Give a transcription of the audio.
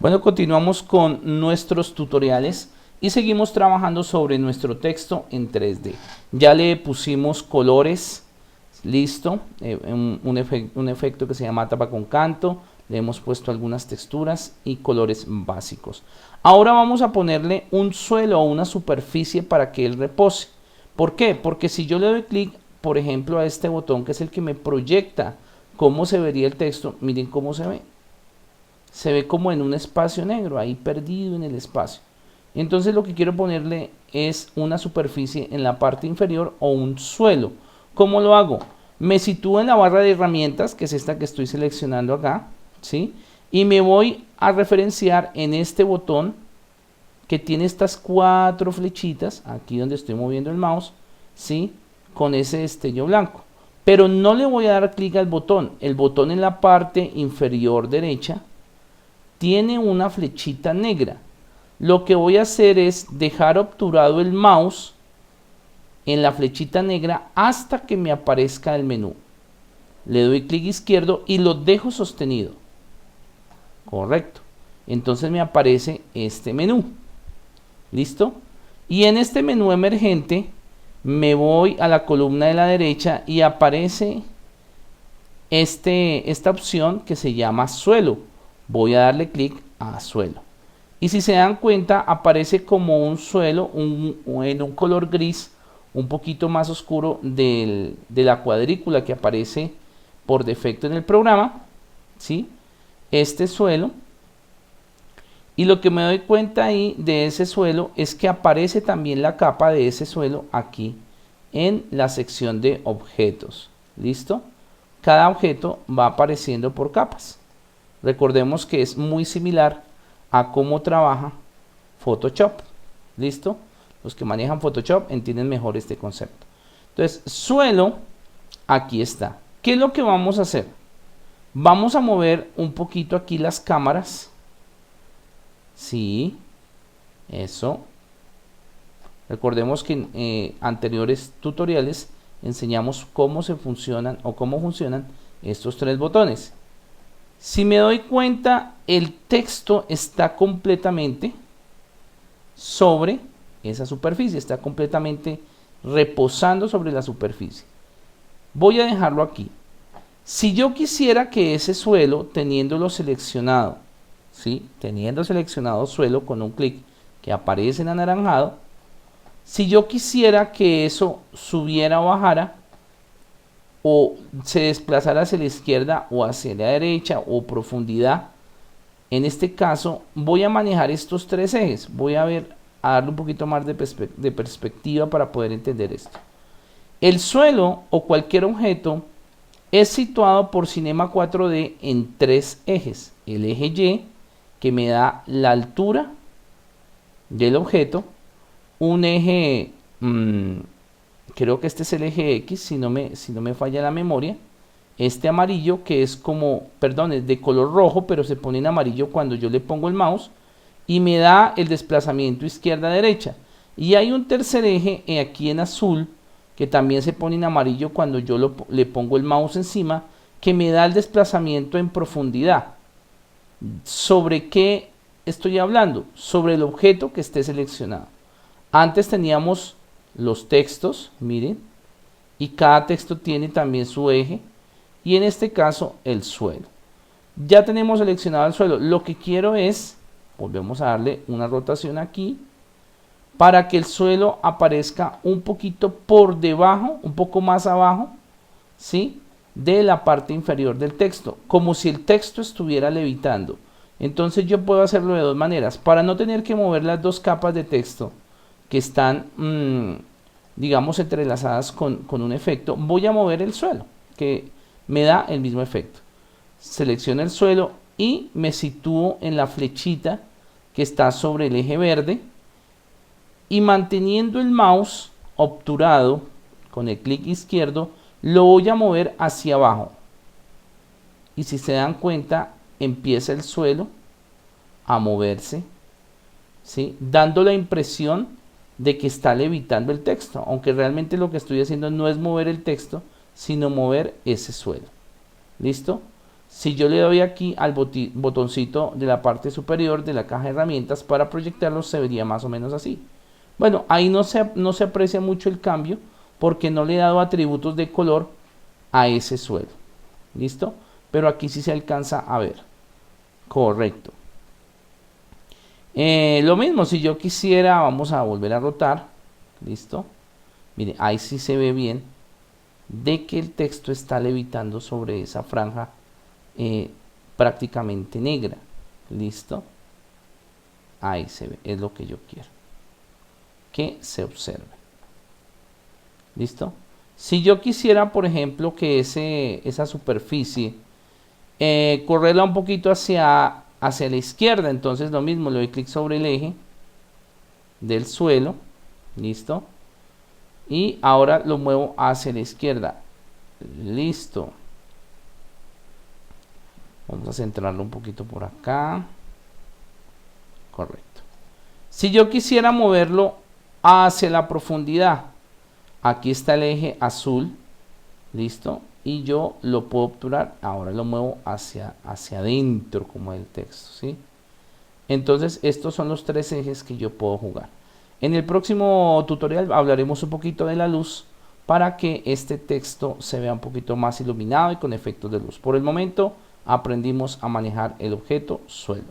Bueno, continuamos con nuestros tutoriales y seguimos trabajando sobre nuestro texto en 3D. Ya le pusimos colores, listo, un efecto que se llama tapa con canto, le hemos puesto algunas texturas y colores básicos. Ahora vamos a ponerle un suelo o una superficie para que él repose. ¿Por qué? Porque si yo le doy clic, por ejemplo, a este botón que es el que me proyecta cómo se vería el texto, miren cómo se ve. Se ve como en un espacio negro, ahí perdido en el espacio. Entonces lo que quiero ponerle es una superficie en la parte inferior o un suelo. ¿Cómo lo hago? Me sitúo en la barra de herramientas, que es esta que estoy seleccionando acá, ¿sí? Y me voy a referenciar en este botón que tiene estas 4 flechitas, aquí donde estoy moviendo el mouse, ¿sí? Con ese destello blanco. Pero no le voy a dar clic al botón. El botón en la parte inferior derecha tiene una flechita negra. Lo que voy a hacer es dejar obturado el mouse en la flechita negra hasta que me aparezca el menú. Le doy clic izquierdo y lo dejo sostenido. Correcto. Entonces me aparece este menú. ¿Listo? Y en este menú emergente me voy a la columna de la derecha y aparece esta opción que se llama suelo. Voy a darle clic a suelo. Y si se dan cuenta, aparece como un suelo en un color gris, un poquito más oscuro de la cuadrícula que aparece por defecto en el programa, ¿sí? Este suelo. Y lo que me doy cuenta ahí de ese suelo es que aparece también la capa de ese suelo aquí en la sección de objetos. ¿Listo? Cada objeto va apareciendo por capas. Recordemos que es muy similar a cómo trabaja Photoshop. ¿Listo? Los que manejan Photoshop entienden mejor este concepto. Entonces, suelo, aquí está. ¿Qué es lo que vamos a hacer? Vamos a mover un poquito aquí las cámaras. Sí, eso. Recordemos que en anteriores tutoriales enseñamos cómo se funcionan o cómo funcionan estos 3 botones. Si me doy cuenta, el texto está completamente sobre esa superficie, está completamente reposando sobre la superficie. Voy a dejarlo aquí. Si yo quisiera que ese suelo, teniéndolo seleccionado, ¿sí? Teniendo seleccionado suelo con un clic que aparece en anaranjado, si yo quisiera que eso subiera o bajara, o se desplazara hacia la izquierda o hacia la derecha o profundidad, en este caso voy a manejar estos 3 ejes. Voy a darle un poquito más de perspectiva para poder entender esto. El suelo o cualquier objeto es situado por Cinema 4D en 3 ejes. El eje Y, que me da la altura del objeto, un eje creo que este es el eje X, si no me falla la memoria. Este amarillo que es como, perdón, es de color rojo, pero se pone en amarillo cuando yo le pongo el mouse y me da el desplazamiento izquierda-derecha. Y hay un tercer eje aquí en azul que también se pone en amarillo cuando yo le pongo el mouse encima, que me da el desplazamiento en profundidad. ¿Sobre qué estoy hablando? Sobre el objeto que esté seleccionado. Antes teníamos los textos, miren, y cada texto tiene también su eje, y en este caso el suelo. Ya tenemos seleccionado el suelo. Lo que quiero es, volvemos a darle una rotación aquí, para que el suelo aparezca un poquito por debajo, un poco más abajo, ¿sí? De la parte inferior del texto, como si el texto estuviera levitando. Entonces yo puedo hacerlo de 2 maneras, para no tener que mover las 2 capas de texto que están, digamos, entrelazadas con un efecto. Voy a mover el suelo, que me da el mismo efecto. Selecciono el suelo y me sitúo en la flechita que está sobre el eje verde, y manteniendo el mouse obturado con el clic izquierdo, lo voy a mover hacia abajo. Y si se dan cuenta, empieza el suelo a moverse, ¿sí? Dando la impresión de que está levitando el texto, aunque realmente lo que estoy haciendo no es mover el texto, sino mover ese suelo. ¿Listo? Si yo le doy aquí al botoncito de la parte superior de la caja de herramientas para proyectarlo, se vería más o menos así. Bueno, ahí no se aprecia mucho el cambio porque no le he dado atributos de color a ese suelo. ¿Listo? Pero aquí sí se alcanza a ver. Correcto. Lo mismo, si yo quisiera, vamos a volver a rotar. ¿Listo? Mire, ahí sí se ve bien de que el texto está levitando sobre esa franja prácticamente negra. ¿Listo? Ahí se ve, es lo que yo quiero que se observe. ¿Listo? Si yo quisiera, por ejemplo, que esa superficie correrla un poquito hacia la izquierda, entonces lo mismo, le doy clic sobre el eje del suelo. ¿Listo? Y ahora lo muevo hacia la izquierda. Listo. Vamos a centrarlo un poquito por acá. Correcto. Si yo quisiera moverlo hacia la profundidad, aquí está el eje azul. Listo. Y yo lo puedo obturar. Ahora lo muevo hacia adentro como el texto. ¿Sí? Entonces estos son los tres ejes que yo puedo jugar. En el próximo tutorial hablaremos un poquito de la luz para que este texto se vea un poquito más iluminado y con efectos de luz. Por el momento aprendimos a manejar el objeto suelo.